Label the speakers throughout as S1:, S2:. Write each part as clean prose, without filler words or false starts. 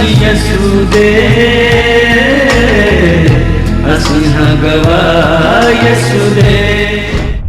S1: यसुदे असिंह गवाह यसुदे।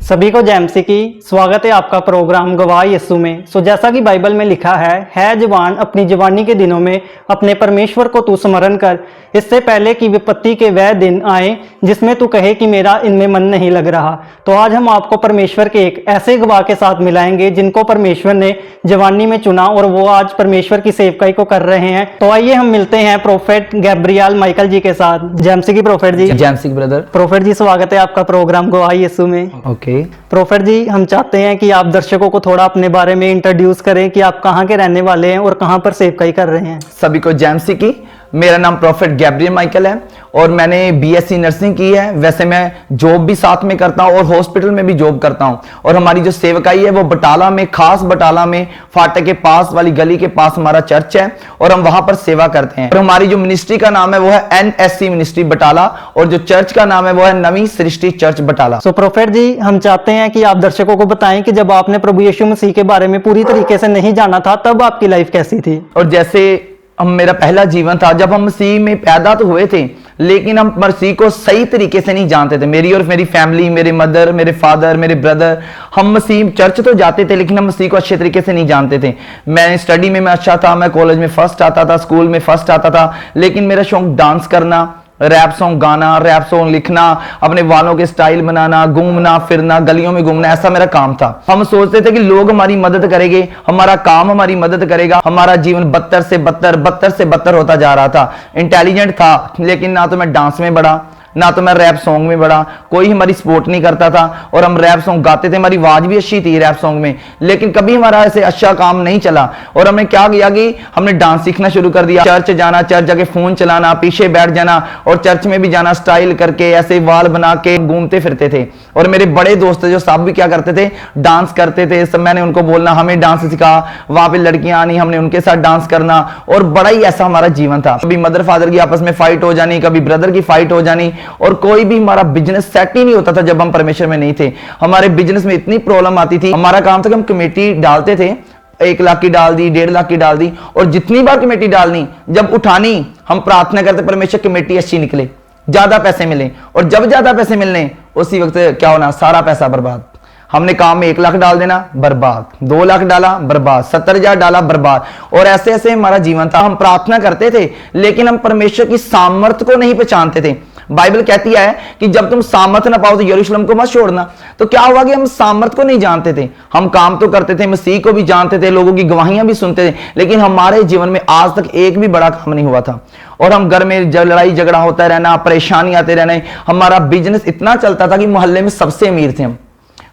S2: सभी को जय मसीह की स्वागत है आपका प्रोग्राम गवाह यीशु में। जैसा कि बाइबल में लिखा है जवान अपनी जवानी के दिनों में अपने परमेश्वर को तू स्मरण कर, इससे पहले कि विपत्ति के वह दिन आए जिसमें तू कहे कि मेरा इनमें मन नहीं लग रहा। तो आज हम आपको परमेश्वर के एक ऐसे गवाह के साथ मिलाएंगे जिनको परमेश्वर ने जवानी में चुना और वो आज परमेश्वर की सेवकाई को कर रहे हैं। तो आइए हम मिलते हैं प्रोफेट गैब्रियल माइकल जी के साथ। जय मसीह की प्रोफेट जी।
S3: जय मसीह ब्रदर।
S2: प्रोफेट जी स्वागत है आपका प्रोग्राम गवाह यीशु में।
S3: ओके
S2: प्रोफेट जी, हम चाहते हैं कि आप दर्शकों को थोड़ा अपने बारे में इंट्रोड्यूस करें कि आप कहाँ के रहने वाले हैं और कहाँ पर सेवकाई कर रहे हैं।
S3: सभी को जय मसीह की। मेरा नाम प्रोफेट गैब्रियल माइकल है और मैंने बीएससी नर्सिंग की है। वैसे मैं जॉब भी साथ में करता हूँ और हॉस्पिटल में भी जॉब करता हूँ। और हमारी जो सेवकाई है वो बटाला में, खास बटाला में फाटक के पास वाली गली के पास हमारा चर्च है और हम वहां पर सेवा करते हैं। और हमारी जो मिनिस्ट्री का नाम है वो है NSC मिनिस्ट्री बटाला और जो चर्च का नाम है वो है नवी सृष्टि चर्च बटाला।
S2: प्रोफेट जी, हम चाहते हैं कि आप दर्शकों को बताएं कि जब आपने प्रभु यीशु मसीह के बारे में पूरी तरीके से नहीं जाना था तब आपकी लाइफ कैसी थी।
S3: और जैसे मेरा पहला जीवन था जब हम मसीह में पैदा तो हुए थे लेकिन हम मसीह को सही तरीके से नहीं जानते थे। मेरी और मेरी फैमिली, मेरे मदर, मेरे फादर, मेरे ब्रदर, हम मसीह चर्च तो जाते थे लेकिन हम मसीह को अच्छे तरीके से नहीं जानते थे। मैं स्टडी में मैं अच्छा था, मैं कॉलेज में फर्स्ट आता था, स्कूल में फर्स्ट आता था, लेकिन मेरा शौक डांस करना, रैप सॉन्ग गाना, रैप सॉन्ग लिखना, अपने वालों के स्टाइल बनाना, घूमना फिरना, गलियों में घूमना, ऐसा मेरा काम था। हम सोचते थे कि लोग हमारी मदद करेंगे, हमारा काम हमारी मदद करेगा। हमारा जीवन बदतर से बदतर होता जा रहा था। इंटेलिजेंट था लेकिन ना तो मैं डांस में बढ़ा, ना तो मैं रैप सॉन्ग में बढ़ा, कोई हमारी सपोर्ट नहीं करता था। और हम रैप सॉन्ग गाते थे, हमारी आवाज भी अच्छी थी रैप सॉन्ग में, लेकिन कभी हमारा ऐसे अच्छा काम नहीं चला। और हमने क्या किया कि हमने डांस सीखना शुरू कर दिया। चर्च जाना, चर्च जाके फोन चलाना, पीछे बैठ जाना और चर्च में भी जाना स्टाइल करके, ऐसे वाल बना के घूमते फिरते थे। और मेरे बड़े दोस्त जो सब भी क्या करते थे, डांस करते थे। सब मैंने उनको बोलना हमें डांस सिखा, वहां पे लड़कियां आनी, हमने उनके साथ डांस करना और बड़ा ही ऐसा हमारा जीवन था। कभी मदर फादर की आपस में फाइट हो जानी, कभी ब्रदर की फाइट हो जानी और कोई भी हमारा बिजनेस सेट ही नहीं होता था जब हम परमेश्वर में नहीं थे। हमारे बिजनेस में इतनी प्रॉब्लम आती थी। हमारा काम था कि हम कमेटी डालते थे, 1 लाख की डाल दी, 1.5 लाख की डाल दी और जितनी बार कमेटी डालनी, जब उठानी हम प्रार्थना करते परमेश्वर कमेटी अच्छी निकले, ज्यादा पैसे मिले। और जब ज्यादा पैसे मिलने उसी वक्त क्या होना, सारा पैसा बर्बाद। हमने काम में 1 लाख डाल देना, बर्बाद। 2 लाख डाला, बर्बाद। 70,000 डाला, बर्बाद। और ऐसे ऐसे हमारा जीवन था। हम प्रार्थना करते थे लेकिन हम परमेश्वर की सामर्थ को नहीं पहचानते थे। बाइबल कहती है कि जब तुम सामर्थ ना पाओ तो यरूशलेम को मत छोड़ना। तो क्या हुआ कि हम सामर्थ को नहीं जानते थे। हम काम तो करते थे, मसीह को भी जानते थे, लोगों की गवाहियां भी सुनते थे, लेकिन हमारे जीवन में आज तक एक भी बड़ा काम नहीं हुआ था। और हम घर में लड़ाई झगड़ा होता रहना, परेशानी आते रहना। हमारा बिजनेस इतना चलता था कि मोहल्ले में सबसे अमीर थे हम।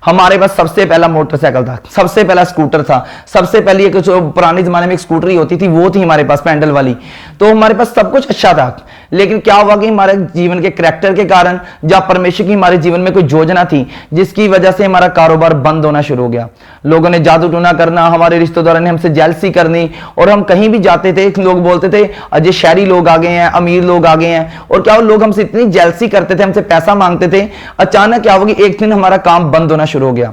S3: हमारे पास सबसे पहला मोटरसाइकिल था, सबसे पहला स्कूटर था, सबसे पहली एक जो पुराने जमाने में एक स्कूटरी होती थी वो थी हमारे पास, पैंडल वाली। तो हमारे पास सब कुछ अच्छा था। लेकिन क्या हुआ कि हमारे जीवन के करैक्टर के कारण, जब परमेश्वर की हमारे जीवन में कोई योजना थी जिसकी वजह से हमारा कारोबार बंद होना शुरू हो गया। लोगों ने जादू टूना करना, हमारे रिश्तेदारों ने हमसे जेलसी करनी। और हम कहीं भी जाते थे लोग बोलते थे अजय शहरी लोग आ गए हैं, अमीर लोग आ गए हैं। और क्या लोग हमसे इतनी जेलसी करते थे, हमसे पैसा मांगते थे। अचानक क्या हुआ कि एक दिन हमारा काम बंद होना शुरू हो गया।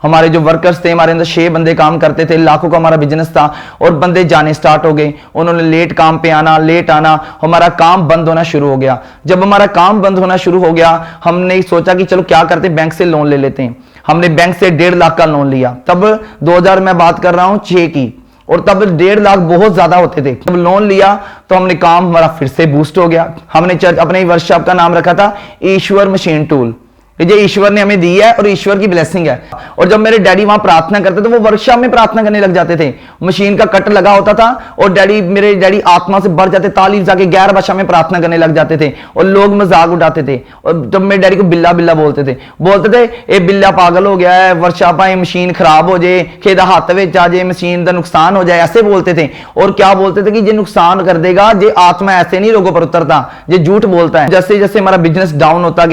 S3: हमारे जो वर्कर्स थे, हमारे अंदर 6 बंदे काम करते थे, लाखों का हमारा बिजनेस था और बंदे जाने स्टार्ट हो गए। उन्होंने लेट काम पे आना, लेट आना, हमारा काम बंद होना शुरू हो गया। जब हमारा काम बंद होना शुरू हो गया, हमने सोचा कि चलो क्या करते, बैंक से लोन ले लेते हैं। हमने बैंक से 1.5 लाख का लोन लिया। तब 2000 मैं बात कर रहा हूं 6 की, और तब 1.5 लाख बहुत ज्यादा होते थे। जब लोन लिया तो हमने काम हमारा फिर से बूस्ट हो गया। हमने चर्च अपने वर्कशॉप का नाम रखा था ईश्वर मशीन टूल। ये ईश्वर ने हमें दी है और ईश्वर की ब्लेसिंग है। और जब मेरे डैडी वहां प्रार्थना करते थे, वो वर्कशॉप में प्रार्थना करने लग जाते थे। मशीन का कट लगा होता था और मेरे डैडी आत्मा से भर जाते, ताली जाके गैर भाषा में प्रार्थना करने लग जाते थे और लोग मजाक उड़ाते थे। और जब मेरे डैडी को बिल्ला बिल्ला बोलते थे ये बिल्ला पागल हो गया है, वर्कशॉप मशीन खराब हो जाए, खेदा हाथ विच आ जाए, मशीन का नुकसान हो जाए, ऐसे बोलते थे। और क्या बोलते थे कि जे नुकसान कर देगा, जे आत्मा ऐसे नहीं लोगों पर उतरता, जे झूठ बोलता है। जैसे जैसे हमारा बिजनेस डाउन होता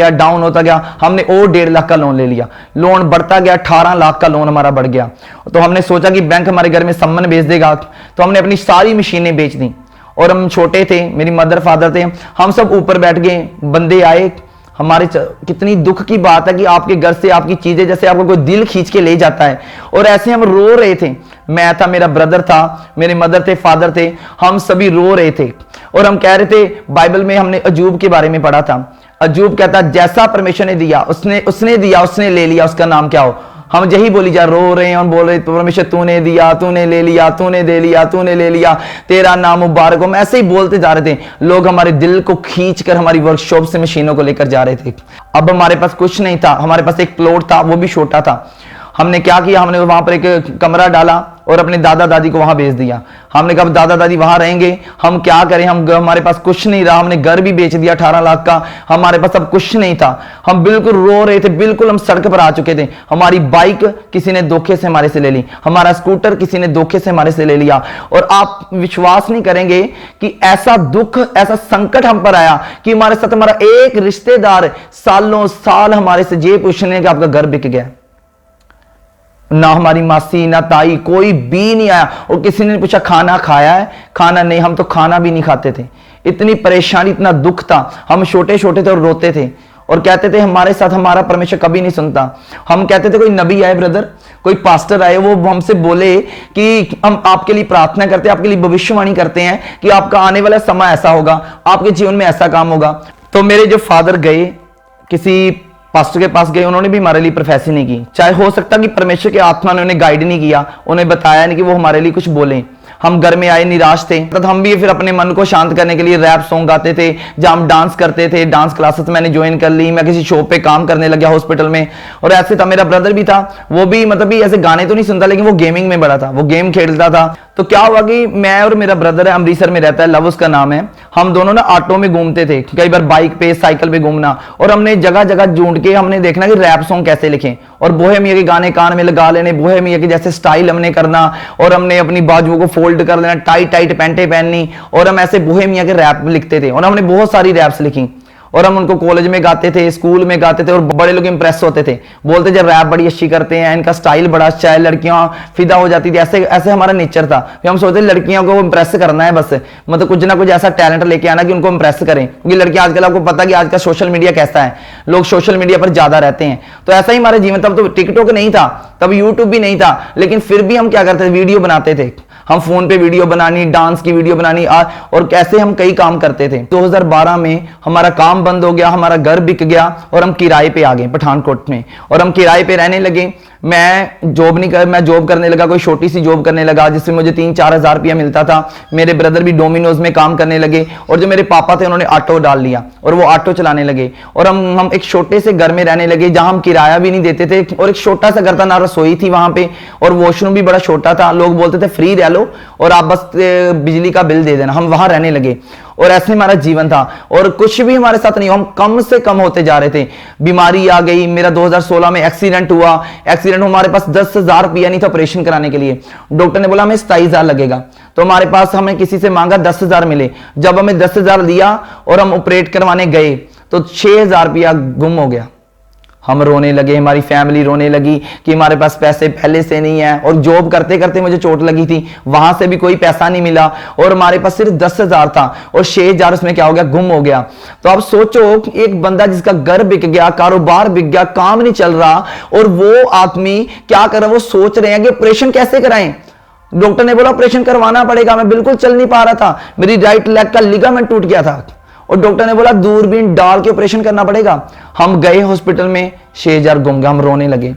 S3: गया, हमने और 1.5 लाख का लोन ले लिया। लोन बढ़ता गया, 18 लाख का लोन हमारा बढ़ गया। तो हमने सोचा कि बैंक हमारे घर में सम्मन भेज देगा, तो हमने अपनी सारी मशीनें बेच दी। और हम छोटे थे, मेरी मदर फादर थे, हम सब ऊपर बैठ गए। बंदे आए, कितनी दुख की बात है कि आपके घर से आपकी चीजें जैसे आपको कोई दिल खींच के ले जाता है। और ऐसे हम रो रहे थे, मैं था, मेरा ब्रदर था, मेरे मदर थे, फादर थे, हम सभी रो रहे थे। और हम कह रहे थे, बाइबल में हमने अजूब के बारे में पढ़ा था। अजूब कहता जैसा परमेश्वर ने दिया उसने दिया, उसने ले लिया, उसका नाम क्या हो। हम यही बोली जा, रो रहे हैं और बोल रहे परमेश्वर तूने दिया, तूने ले लिया, तूने दे लिया, तूने ले लिया, तेरा नाम मुबारक हो। हम ऐसे ही बोलते जा रहे थे। लोग हमारे दिल को खींचकर हमारी वर्कशॉप से मशीनों को लेकर जा रहे थे। अब हमारे पास कुछ नहीं था, हमारे पास एक प्लॉट था, वो भी छोटा था। हमने क्या किया, हमने वहां पर एक कमरा डाला और अपने दादा दादी को वहां भेज दिया। हमने कहा दादा दादी वहां रहेंगे, हम क्या करें, हमारे पास कुछ नहीं रहा। हमने घर भी बेच दिया 18 लाख का, हमारे पास अब कुछ नहीं था। हम बिल्कुल रो रहे थे, बिल्कुल हम सड़क पर आ चुके थे। हमारी बाइक किसी ने धोखे से हमारे से ले ली, हमारा स्कूटर किसी ने धोखे से हमारे से ले लिया। और आप विश्वास नहीं करेंगे कि ऐसा दुख, ऐसा संकट हम पर आया कि हमारे साथ हमारा एक रिश्तेदार सालों साल हमारे से ये पूछने कि आपका घर बिक गया। ना हमारी मासी ना ताई कोई भी नहीं आया। और किसी ने पूछा खाना खाया है, खाना नहीं, हम तो खाना भी नहीं खाते थे। इतनी परेशानी, इतना दुख था। हम छोटे छोटे थे और रोते थे और कहते थे हमारे साथ हमारा परमेश्वर कभी नहीं सुनता। हम कहते थे कोई नबी आए ब्रदर, कोई पास्टर आए, वो हमसे बोले कि हम आपके लिए प्रार्थना करते हैं, आपके लिए भविष्यवाणी करते हैं कि आपका आने वाला समय ऐसा होगा, आपके जीवन में ऐसा काम होगा। तो मेरे जो फादर गए, किसी पास्टर के पास गए, उन्होंने भी हमारे लिए प्रोफेसी नहीं की। चाहे हो सकता कि परमेश्वर के आत्मा ने उन्हें गाइड नहीं किया, उन्हें बताया नहीं कि वो हमारे लिए कुछ बोले। हम घर में आए निराश थे, तो हम भी फिर अपने मन को शांत करने के लिए रैप सॉन्ग गाते थे, जहां हम डांस करते थे। डांस क्लासेस मैंने ज्वाइन कर ली, मैं किसी शॉप पे काम करने लग गया हॉस्पिटल में। और ऐसे था, मेरा ब्रदर भी था, वो भी मतलब भी ऐसे गाने तो नहीं सुनता, लेकिन वो गेमिंग में बड़ा था, वो गेम खेलता था। तो क्या हुआ कि मैं और मेरा ब्रदर है, अमृतसर में रहता है, लव उसका नाम है, हम दोनों ना ऑटो में घूमते थे, कई बार बाइक पे साइकिल पे घूमना। और हमने जगह जगह ढूंढ के हमने देखना कि रैप सॉन्ग कैसे लिखें और बोहेमिया के गाने कान में लगा लेने, बोहेमिया के जैसे स्टाइल हमने करना। और हमने अपनी बाजुओं को फोल्ड कर लेना, टाइट टाइट पैंटे पहननी, और हम ऐसे बोहेमिया के रैप लिखते थे। और हमने बहुत सारी रैप्स लिखी और हम उनको कॉलेज में गाते थे, स्कूल में गाते थे। और बड़े लोग इंप्रेस होते थे, बोलते जब रैप बड़ी अच्छी करते हैं, इनका स्टाइल बड़ा अच्छा है, लड़कियां फिदा हो जाती थी। ऐसे ऐसे हमारा नेचर था। फिर हम सोचते लड़कियों को इंप्रेस करना है, बस मतलब कुछ ना कुछ ऐसा टैलेंट लेके आना कि उनको इंप्रेस करें। क्योंकि लड़कियां आजकल, आपको पता कि आज का सोशल मीडिया कैसा है, लोग सोशल मीडिया पर ज्यादा रहते हैं। तो ऐसा ही हमारे जीवन, तब तो टिकटॉक नहीं था, तब यूट्यूब भी नहीं था, लेकिन फिर भी हम क्या करते थे, वीडियो बनाते थे। हम फोन पे वीडियो बनानी, डांस की वीडियो बनानी, और कैसे हम कई काम करते थे। 2012 में हमारा काम बंद हो गया, हमारा घर बिक गया और हम किराए पे आ गए पठानकोट में। और हम किराए पे रहने लगे। मैं जॉब करने लगा, कोई छोटी सी जॉब करने लगा जिसमें मुझे 3-4 हज़ार रुपया मिलता था। मेरे ब्रदर भी डोमिनोज में काम करने लगे। और जो मेरे पापा थे, उन्होंने ऑटो डाल लिया और वो ऑटो चलाने लगे। और हम एक छोटे से घर में रहने लगे, जहां हम किराया भी नहीं देते थे। और एक छोटा सा घर था, ना रसोई थी वहां पे, और वॉशरूम भी बड़ा छोटा था। लोग बोलते थे फ्री रह लो और आप बस बिजली का बिल दे देना। हम वहां रहने लगे और ऐसे हमारा जीवन था। और कुछ भी हमारे साथ नहीं, हम कम से कम होते जा रहे थे। बीमारी आ गई, मेरा 2016 में एक्सीडेंट हुआ। हमारे पास 10,000 रुपया नहीं था ऑपरेशन कराने के लिए। डॉक्टर ने बोला हमें 27,000 लगेगा। तो हमारे पास, हमें किसी से मांगा 10,000 मिले। जब हमें 10,000 दिया और हम ऑपरेट करवाने गए तो 6,000 रुपया गुम हो गया। हम रोने लगे, हमारी फैमिली रोने लगी कि हमारे पास पैसे पहले से नहीं है। और जॉब करते करते मुझे चोट लगी थी, वहां से भी कोई पैसा नहीं मिला। और हमारे पास सिर्फ 10,000 था और 6,000 उसमें क्या हो गया, गुम हो गया। तो आप सोचो, एक बंदा जिसका घर बिक गया, कारोबार बिक गया, काम नहीं चल रहा, और वो आदमी क्या कर रहा है, वो सोच रहे हैं कि ऑपरेशन कैसे कराएं। डॉक्टर ने बोला ऑपरेशन करवाना पड़ेगा। मैं बिल्कुल चल नहीं पा रहा था, मेरी राइट लेग का लिगामेंट टूट गया था। और डॉक्टर ने बोला दूरबीन डाल के ऑपरेशन करना पड़ेगा। हम गए हॉस्पिटल में, 6,000 गुम गया। हम रोने लगे।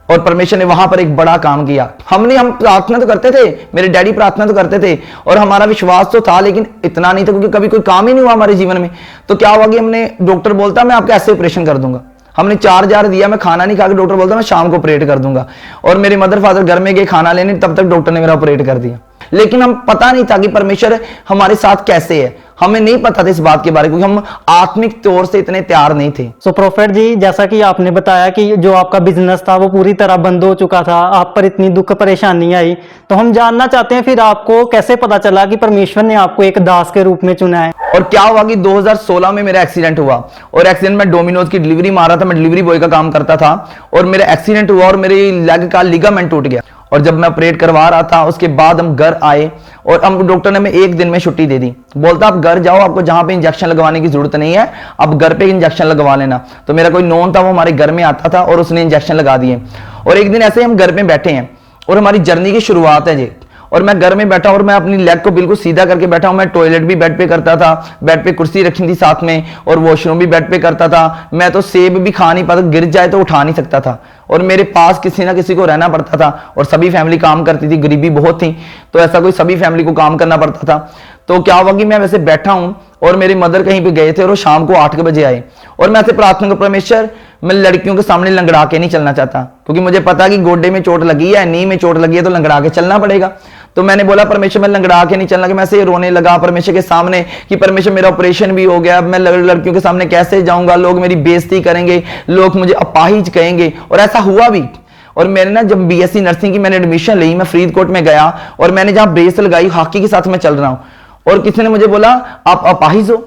S3: और परमेश्वर ने वहां पर एक बड़ा काम किया। हम प्रार्थना तो करते थे, मेरे डैडी प्रार्थना तो करते थे और हमारा विश्वास तो था, लेकिन इतना नहीं था, क्योंकि कभी कोई काम ही नहीं हुआ हमारे जीवन में। तो क्या हुआ कि हमने, डॉक्टर बोलता मैं आपका ऐसे ऑपरेशन कर दूंगा। हमने 4,000 दिया, मैं खाना नहीं खा के, डॉक्टर बोलता मैं शाम को ऑपरेट कर दूंगा। और मेरे मदर फादर घर में गए खाना लेने, तब तक डॉक्टर ने मेरा ऑपरेट कर दिया। लेकिन हम पता नहीं था कि परमेश्वर हमारे साथ कैसे है, हमें नहीं पता था इस बात के बारे में, क्योंकि हम आत्मिक तौर से इतने तैयार नहीं थे।
S2: सो प्रोफेट जी, जैसा कि आपने बताया कि जो आपका बिजनेस था वो पूरी तरह बंद हो चुका था, आप पर इतनी दुख परेशानी आई, तो हम जानना चाहते हैं फिर आपको कैसे पता चला कि परमेश्वर ने आपको एक दास के रूप में चुना है।
S3: और क्या हुआ कि 2016 में मेरा एक्सीडेंट हुआ। और एक्सीडेंट में डोमिनोज की डिलीवरी मार रहा था, मैं डिलीवरी बॉय का काम करता था। और मेरा एक्सीडेंट हुआ और मेरी लेग का लिगामेंट टूट गया। और जब मैं ऑपरेट करवा रहा था, उसके बाद हम घर आए और हम, डॉक्टर ने हमें 1 दिन में छुट्टी दे दी। बोलता आप घर जाओ, आपको जहां पे इंजेक्शन लगवाने की जरूरत नहीं है, आप घर पे इंजेक्शन लगवा लेना। तो मेरा कोई नोन था, वो हमारे घर में आता था और उसने इंजेक्शन लगा दिए। और एक दिन ऐसे हम घर में बैठे हैं और हमारी जर्नी की शुरुआत है जी, और मैं घर में बैठा और मैं अपनी लेग को बिल्कुल सीधा करके बैठा हूं। मैं टॉयलेट भी बेड पे करता था, बेड पे कुर्सी रखी थी साथ में, और वॉशरूम भी बेड पे करता था। मैं तो सेब भी खा नहीं पाता, गिर जाए तो उठा नहीं सकता था, और मेरे पास किसी ना किसी को रहना पड़ता था। और सभी फैमिली काम करती थी, गरीबी बहुत थी, तो ऐसा कोई सभी फैमिली को काम करना पड़ता था। तो क्या हुआ कि मैं वैसे बैठा हूं और मेरी मदर कहीं पे गए थे और वो शाम को 8 बजे आए, और मैं ऐसे प्रार्थना कर, परमेश्वर मैं लड़कियों के सामने लंगड़ा के नहीं चलना चाहता, क्योंकि मुझे पता कि गोडे में चोट लगी है, नी में चोट लगी है, तो लंगड़ा के चलना पड़ेगा। तो मैंने बोला परमेश्वर मैं लंगड़ा के नहीं चलना, कि मैं ऐसे रोने लगा परमेश्वर के सामने कि परमेश्वर मेरा ऑपरेशन भी हो गया, अब मैं लड़कियों के सामने कैसे जाऊंगा, लोग मेरी बेइज्जती करेंगे, लोग मुझे अपाहिज कहेंगे। और ऐसा हुआ भी। और मैंने ना जब बीएससी नर्सिंग की मैंने एडमिशन ली, मैं फरीदकोट में गया और मैंने जहां ब्रेस लगाई, हॉकी के साथ मैं चल रहा हूं, और किसी ने मुझे बोला आप अपाहिज हो,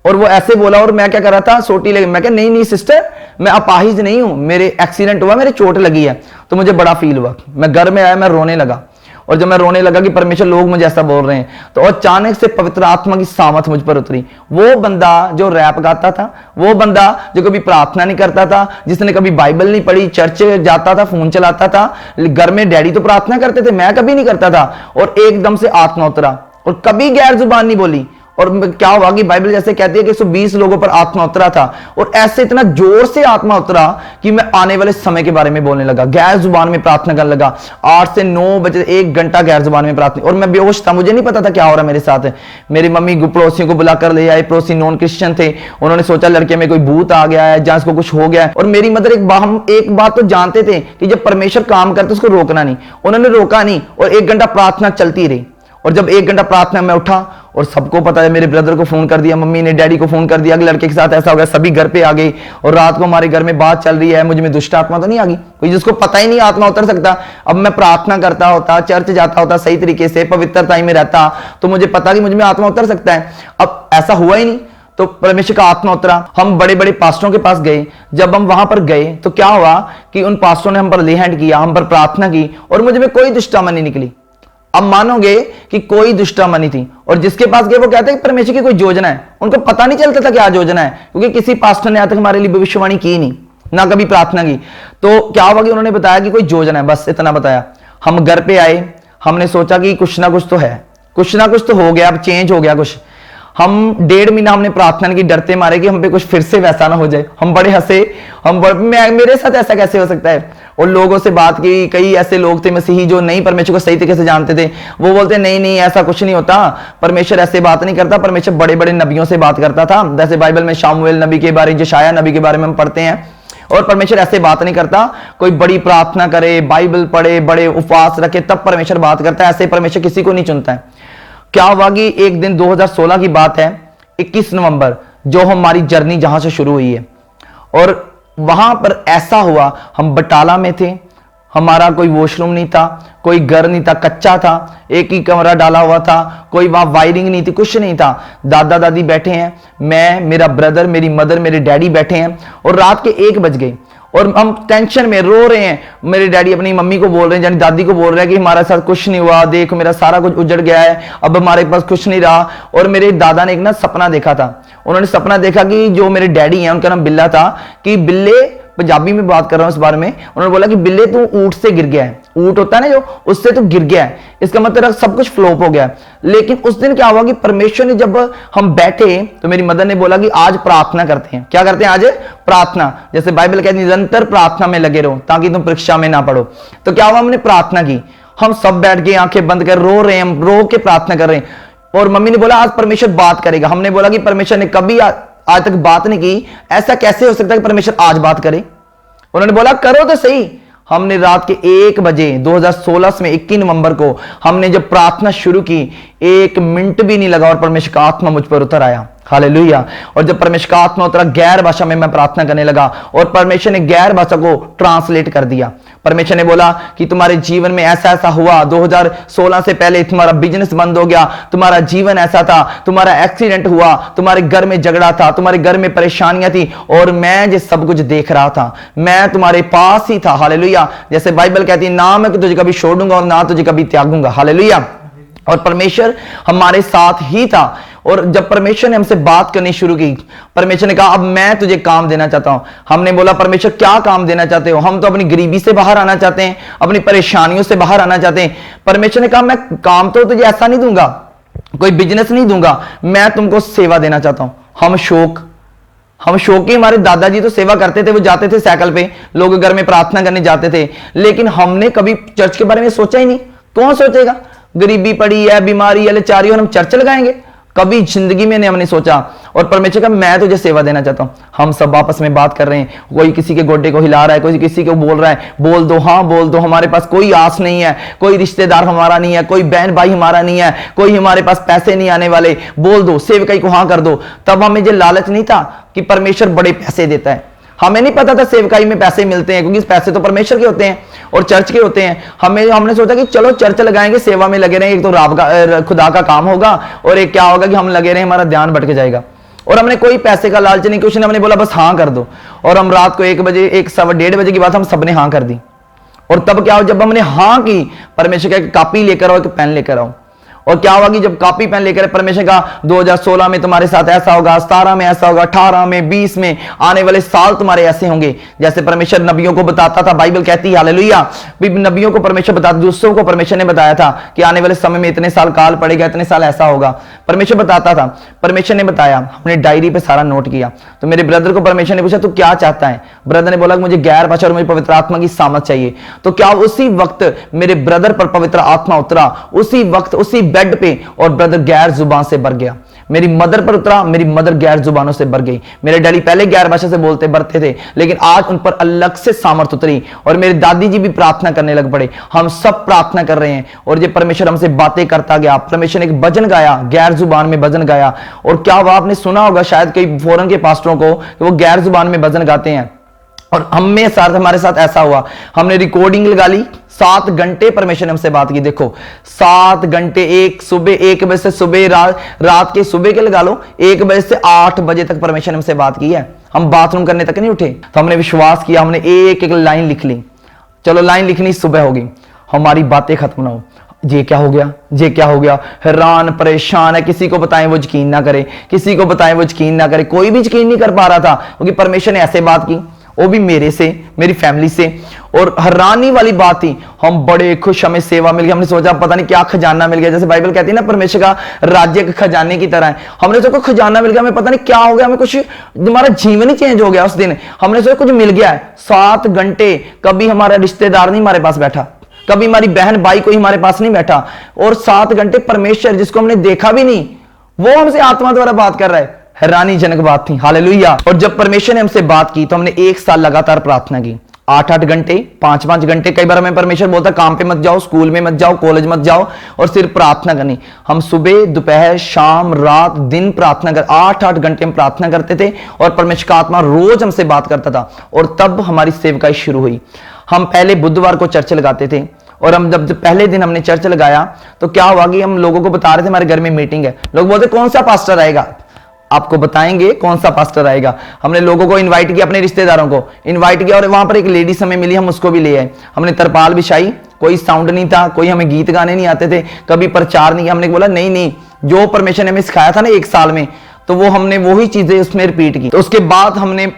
S3: और वो ऐसे बोला, और मैं क्या कर रहा था, सोटी लगी। मैं क्या नहीं नहीं सिस्टर, मैं अपाहिज नहीं हूं, मेरे एक्सीडेंट हुआ, मेरे चोट लगी है। तो मुझे बड़ा फील हुआ, मैं घर में आया, मैं रोने लगा। और जब मैं रोने लगा कि परमेश्वर लोग मुझे ऐसा बोल रहे हैं, तो अचानक से पवित्र आत्मा की सामर्थ मुझ पर उतरी। वो बंदा जो रैप गाता था, वो बंदा जो कभी प्रार्थना नहीं करता था, जिसने कभी बाइबल नहीं पढ़ी, चर्च जाता था, फोन चलाता था, घर में डैडी तो प्रार्थना करते थे, मैं कभी नहीं करता था, और एकदम से आत्मा उतरा और कभी गैर जुबान नहीं बोली। और क्या हुआ कि बाइबल जैसे कहती है कि 120 लोगों पर आत्मा उतरा था, और ऐसे इतना जोर से आत्मा उतरा कि मैं आने वाले समय के बारे में बोलने लगा, गैर जुबान में प्रार्थना करने लगा। 8 से 9 बजे 1 घंटा गैर जुबान में प्रार्थना, और मैं बेहोश था, मुझे नहीं पता था क्या हो रहा मेरे साथ। मेरी मम्मी पड़ोसियों को बुलाकर ले आए, पड़ोसी नॉन क्रिश्चियन थे, उन्होंने सोचा लड़के में कोई भूत आ गया है, जहां इसको कुछ हो गया है। और मेरी मदर हम एक बात तो जानते थे कि जब परमेश्वर काम करते उसको रोकना नहीं, उन्होंने रोका नहीं, और 1 घंटा प्रार्थना चलती रही। और जब 1 घंटा प्रार्थना में उठा, और सबको पता है, मेरे ब्रदर को फोन कर दिया, मम्मी ने डैडी को फोन कर दिया कि लड़के के साथ ऐसा हो गया, सभी घर पे आ गए। और रात को हमारे घर में बात चल रही है, मुझ में दुष्ट आत्मा तो नहीं आ गई, कोई जिसको पता ही नहीं आत्मा उतर सकता। अब मैं प्रार्थना करता होता, चर्च जाता होता, सही तरीके से पवित्रता में रहता, तो मुझे पता कि मुझ में आत्मा उतर सकता है। अब ऐसा हुआ ही नहीं, तो परमेश्वर का आत्मा उतरा। हम बड़े बड़े पास्टरों के पास गए, जब हम वहां पर गए तो क्या हुआ कि उन पास्टरों ने हम पर ले हैंड किया, हम पर प्रार्थना की, और मुझ में कोई दुष्टात्मा नहीं निकली। अब मानोगे कि कोई दुष्टात्मा नहीं थी, और जिसके पास गए वो कहते हैं कि परमेश्वर की कोई योजना है, उनको पता नहीं चलता था क्या योजना है, क्योंकि किसी पास्टर ने आज तक हमारे लिए भविष्यवाणी की नहीं, ना कभी प्रार्थना की। तो क्या हुआ कि उन्होंने बताया कि कोई योजना है, बस इतना बताया। हम घर पे आए, हमने सोचा कि कुछ ना कुछ तो है, कुछ ना कुछ तो हो गया, अब चेंज हो गया कुछ। हम 1.5 महीना हमने प्रार्थना की, डरते मारे कि हम पे कुछ फिर से वैसा ना हो जाए। हम बड़े हंसे, मेरे साथ ऐसा कैसे हो सकता है। और लोगों से बात की, कई ऐसे लोग थे मसीही जो नहीं परमेश्वर को सही तरीके से जानते थे, वो बोलते नहीं नहीं ऐसा कुछ नहीं होता, परमेश्वर ऐसे बात नहीं करता, परमेश्वर बड़े बड़े नबियों से बात करता था। जैसे बाइबल में शामुएल नबी के बारे, यशायाह नबी के बारे में हम पढ़ते हैं, और परमेश्वर ऐसे बात नहीं करता, कोई बड़ी प्रार्थना करे, बाइबल पढ़े, बड़े उपवास रखे, तब परमेश्वर बात करता है, ऐसे परमेश्वर किसी को नहीं चुनता है। क्या हुआ कि एक दिन 2016 की बात है, 21 नवंबर, जो हमारी जर्नी जहां से शुरू हुई है, और वहां पर ऐसा हुआ, हम बटाला में थे, हमारा कोई वॉशरूम नहीं था, कोई घर नहीं था, कच्चा था, एक ही कमरा डाला हुआ था, कोई वहां वायरिंग नहीं थी, कुछ नहीं था। दादा दादी बैठे हैं, मैं, मेरा ब्रदर, मेरी मदर, मेरे डैडी बैठे हैं, और रात के 1 बज गए, और हम टेंशन में रो रहे हैं। मेरे डैडी अपनी मम्मी को बोल रहे हैं, यानी दादी को बोल रहे हैं कि हमारे साथ कुछ नहीं हुआ, देख मेरा सारा कुछ उजड़ गया है, अब हमारे पास कुछ नहीं रहा। और मेरे दादा ने एक ना सपना देखा था, उन्होंने सपना देखा कि जो मेरे डैडी हैं, उनका नाम बिल्ला था, कि बिल्ले, पंजाबी में बात कर रहा हूं इस बारे में, उन्होंने बोला कि बिल्ले तू ऊंट से गिर गया है, ऊंट होता है ना जो, उससे तू गिर गया है, इसका मतलब सब कुछ फ्लॉप हो गया। लेकिन उस दिन क्या हुआ कि परमेश्वर ने, जब हम बैठे तो मेरी मदर ने बोला कि आज प्रार्थना करते हैं। क्या करते हैं आज? प्रार्थना। जैसे बाइबल कहती है निरंतर प्रार्थना में लगे रहो ताकि तुम परीक्षा में ना पढ़ो। तो क्या हुआ, हमने प्रार्थना की, हम सब बैठ के आंखें बंद कर रो रहे हैं, हम रो के प्रार्थना कर रहे हैं, और मम्मी ने बोला आज परमेश्वर बात करेगा। हमने बोला कि परमेश्वर ने कभी आज तक बात नहीं की, ऐसा कैसे हो सकता है कि परमेश्वर आज बात करे। उन्होंने बोला करो तो सही। हमने रात के 1 बजे 2016 में 21 नवंबर को हमने जब प्रार्थना शुरू की, 1 मिनट भी नहीं लगा और परमेश्वर का आत्मा मुझ पर उतर आया। हालेलुया। और जब परमेश्वर का आत्मा उतरा, गैर भाषा में मैं प्रार्थना करने लगा, और परमेश्वर ने गैर भाषा को ट्रांसलेट कर दिया। परमेश्वर ने बोला कि तुम्हारे जीवन में ऐसा ऐसा हुआ, 2016 से पहले तुम्हारा बिजनेस बंद हो गया, तुम्हारा जीवन ऐसा था, तुम्हारा एक्सीडेंट हुआ, तुम्हारे घर में झगड़ा था, तुम्हारे घर में परेशानियां थी, और मैं जो सब कुछ देख रहा था, मैं तुम्हारे पास ही था। हालेलुया। जैसे बाइबल कहती है, ना मैं तुझे कभी छोड़ूंगा और ना तुझे कभी त्यागूंगा। हालेलुया। और परमेश्वर हमारे साथ ही था। और जब परमेश्वर ने हमसे बात करनी शुरू की, परमेश्वर ने कहा अब मैं तुझे काम देना चाहता हूं। हमने बोला परमेश्वर क्या काम देना चाहते हो? हम तो अपनी गरीबी से बाहर आना चाहते हैं, अपनी परेशानियों से बाहर आना चाहते हैं। परमेश्वर ने कहा मैं काम तो तुझे ऐसा नहीं दूंगा, कोई बिजनेस नहीं दूंगा, मैं तुमको सेवा देना चाहता हूं। हम शौक की, हमारे दादाजी तो सेवा करते थे, वो जाते थे साइकिल पे, लोग घर में प्रार्थना करने जाते थे, लेकिन हमने कभी चर्च के बारे में सोचा ही नहीं। कौन सोचेगा? गरीबी पड़ी है, बीमारी है, लाचारी, और हम चर्च लगाएंगे? कभी जिंदगी में हमने सोचा। और परमेश्वर का मैं तुझे सेवा देना चाहता हूं। हम सब आपस में बात कर रहे हैं, कोई किसी के गोडे को हिला रहा है, कोई किसी को बोल रहा है बोल दो, हाँ बोल दो, हमारे पास कोई आस नहीं है, कोई रिश्तेदार हमारा नहीं है, कोई बहन भाई हमारा नहीं है, कोई हमारे पास पैसे नहीं आने वाले, बोल दो सेवकाई को हाँ कर दो। तब हमें ये लालच नहीं था कि परमेश्वर बड़े पैसे देता है। हमें नहीं पता था सेवकाई में पैसे मिलते हैं, क्योंकि पैसे तो परमेश्वर के होते हैं और चर्च के होते हैं। हमने सोचा कि चलो चर्च लगाएंगे, सेवा में लगे रहेंगे, एक तो खुदा का काम होगा, और एक क्या होगा कि हम लगे रहे, हमारा ध्यान भटक जाएगा। और हमने कोई पैसे का लालच नहीं, कुछ नहीं, हमने बोला बस हाँ कर दो। और हम रात को 1 बजे, 1-1:15 बजे की बात, हम सबने हाँ कर दी। और तब क्या हो, जब हमने हाँ की, परमेश्वर का कापी लेकर आओ, एक पेन लेकर आओ। और क्या होगा कि जब कॉपी पेन लेकर परमेश्वर का 2016 में तुम्हारे साथ ऐसा होगा, 17 में ऐसा होगा, 18 में, 20 में, आने वाले साल तुम्हारे ऐसे होंगे। जैसे परमेश्वर नबियों को बताता था, बाइबल कहती है हालेलुया, नबियों को परमेश्वर बताता, दूसरों को परमेश्वर ने बताया था कि आने वाले समय में इतने साल काल पड़ेगा, इतने साल ऐसा होगा, परमेश्वर बताता था। परमेश्वर ने बताया, हमने डायरी पे सारा नोट किया। तो मेरे ब्रदर को परमेश्वर ने पूछा तू क्या चाहता है? ब्रदर ने बोला मुझे गैर भाषा और मुझे पवित्र आत्मा की सामर्थ चाहिए। तो क्या उसी वक्त मेरे ब्रदर पर पवित्र आत्मा उतरा, उसी वक्त उसी बेड पे, और ब्रदर गैर जुबान से भर गया। मेरी मदर पर उतरा, मेरी मदर गैर जुबानों से भर गई। मेरे डैडी पहले गैर भाषा से भरते थे, लेकिन आज उन पर अलग से सामर्थ उतरी, और मेरे दादी जी भी प्रार्थना करने लग पड़े। हम सब प्रार्थना कर रहे हैं, और ये परमेश्वर हमसे बातें करता गया। परमेश्वर ने एक भजन गाया, गैर जुबान में भजन गाया। और क्या हुआ, आपने सुना होगा शायद कई फॉरेन के पास्टरों को कि वो गैर जुबान में भजन गाते हैं, और हमारे साथ ऐसा हुआ। हमने रिकॉर्डिंग लगा ली, 7 घंटे परमेश्वर ने हमसे बात की। देखो 7 घंटे, एक सुबह 1 बजे से सुबह रात के सुबह के लगा लो 1 बजे से 8 बजे तक परमेश्वर ने हमसे बात की है। हम बाथरूम करने तक नहीं उठे। तो हमने विश्वास किया, हमने एक एक लाइन लिख ली। चलो लाइन लिखनी सुबह होगी, हमारी बातें खत्म ना हो। ये क्या हो गया, ये क्या हो गया, हैरान परेशान है, किसी को बताएं वो यकीन ना करे, किसी को बताएं वो यकीन ना करे। कोई भी यकीन नहीं कर पा रहा था, क्योंकि परमेश्वर ने ऐसे बात की, वो भी मेरे से, मेरी फैमिली से। और हैरानी वाली बात थी, हम बड़े खुश, हमें सेवा मिल गई। हमने सोचा पता नहीं क्या खजाना मिल गया, जैसे बाइबल कहती है ना परमेश्वर का राज्य के खजाने की तरह है। हमने सोचा खजाना मिल गया, हमें पता नहीं क्या हो गया, हमें कुछ, हमारा जीवन ही चेंज हो गया उस दिन। हमने सोचा कुछ मिल गया है। 7 घंटे कभी हमारा रिश्तेदार नहीं हमारे पास बैठा, कभी हमारी बहन भाई कोई हमारे पास नहीं बैठा, और 7 घंटे परमेश्वर जिसको हमने देखा भी नहीं, वो हमसे आत्मा द्वारा बात कर रहा है। हैरानीजनक बात थी, हालेलुया। और जब परमेश्वर ने हमसे बात की तो हमने 1 साल लगातार प्रार्थना की, 8-8 घंटे, 5-5 घंटे। कई बार हमें परमेश्वर बोलता काम पे मत जाओ, स्कूल में मत जाओ, कॉलेज मत जाओ, और सिर्फ प्रार्थना करनी। हम सुबह, दोपहर, शाम, रात, दिन प्रार्थना कर 8-8 घंटे हम प्रार्थना करते थे, और परमेश्वर का आत्मा रोज हमसे बात करता था। और तब हमारी सेवकाई शुरू हुई। हम पहले बुधवार को चर्च लगाते थे, और हम जब पहले दिन हमने चर्च लगाया तो क्या हुआ कि हम लोगों को बता रहे थे हमारे घर में मीटिंग है। लोग बोलते कौन सा पास्टर आएगा, आपको बताएंगे कौन सा पास्टर आएगा। हमने लोगों को इनवाइट किया, अपने रिश्तेदारों को इनवाइट किया, और वहां पर एक लेडीज हमें मिली, हम उसको भी ले आए। हमने तरपाल बिछाई, कोई साउंड नहीं था, कोई हमें गीत गाने नहीं आते थे, कभी प्रचार नहीं। हमने बोला नहीं, जो परमेश्वर ने हमें सिखाया था ना 1 साल में, तो वो हमने वही चीजें उसमें रिपीट की। तो उसके बाद हमने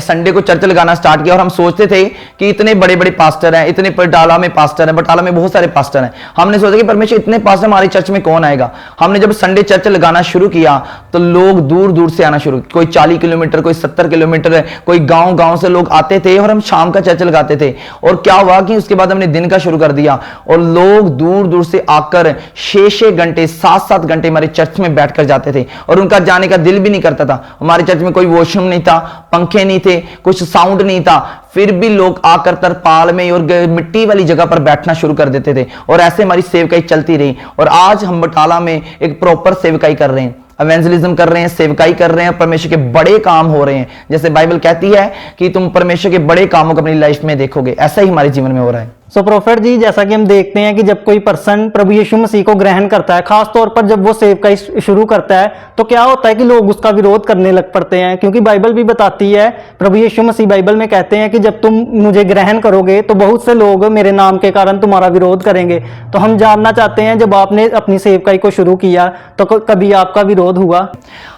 S3: संडे को चर्च लगाना स्टार्ट किया। और हम सोचते थे कि इतने बड़े बड़े पास्टर हैं, इतने बटाला में पास्टर हैं, बटाला में बहुत सारे पास्टर हैं। हमने सोचा कि परमेश्वर इतने पास्टर हमारी चर्च में कौन आएगा। हमने जब संडे चर्च लगाना शुरू किया तो लोग दूर दूर से आना शुरू, कोई 40 किलोमीटर, कोई 70 किलोमीटर, कोई गांव से लोग आते थे, और हम शाम का चर्च लगाते थे। और क्या हुआ कि उसके बाद हमने दिन का शुरू कर दिया, और लोग दूर दूर से आकर 6-6 घंटे, 7-7 घंटे हमारे चर्च में बैठकर जाते थे, और उनका जाने का दिल भी नहीं करता था। हमारे चर्च में कोई वॉशरूम नहीं था, पंखे नहीं थे, कुछ साउंड नहीं था, फिर भी लोग आकर तरपाल में और मिट्टी वाली जगह पर बैठना शुरू कर देते थे। और ऐसे हमारी सेवकाई चलती रही, और आज हम बटाला में एक प्रॉपर सेवकाई कर रहे हैं, एवेंजलिज्म कर रहे हैं, सेवकाई कर रहे हैं, परमेश्वर के बड़े काम हो रहे हैं। जैसे बाइबल कहती है कि तुम परमेश्वर के बड़े कामों को अपनी लाइफ में देखोगे, ऐसा ही हमारे जीवन में हो रहा है।
S2: सो प्रोफेट जी, जैसा कि हम देखते हैं कि जब कोई पर्सन प्रभु यीशु मसीह को ग्रहण करता है, खास तौर पर जब वो सेवकाई शुरू करता है, तो क्या होता है कि लोग उसका विरोध करने लग पड़ते हैं, क्योंकि बाइबल भी बताती है, प्रभु यीशु मसीह बाइबल में कहते हैं कि जब तुम मुझे ग्रहण करोगे तो बहुत से लोग मेरे नाम के कारण तुम्हारा विरोध करेंगे। तो हम जानना चाहते हैं, जब आपने अपनी सेवकाई को शुरू किया तो कभी आपका विरोध हुआ?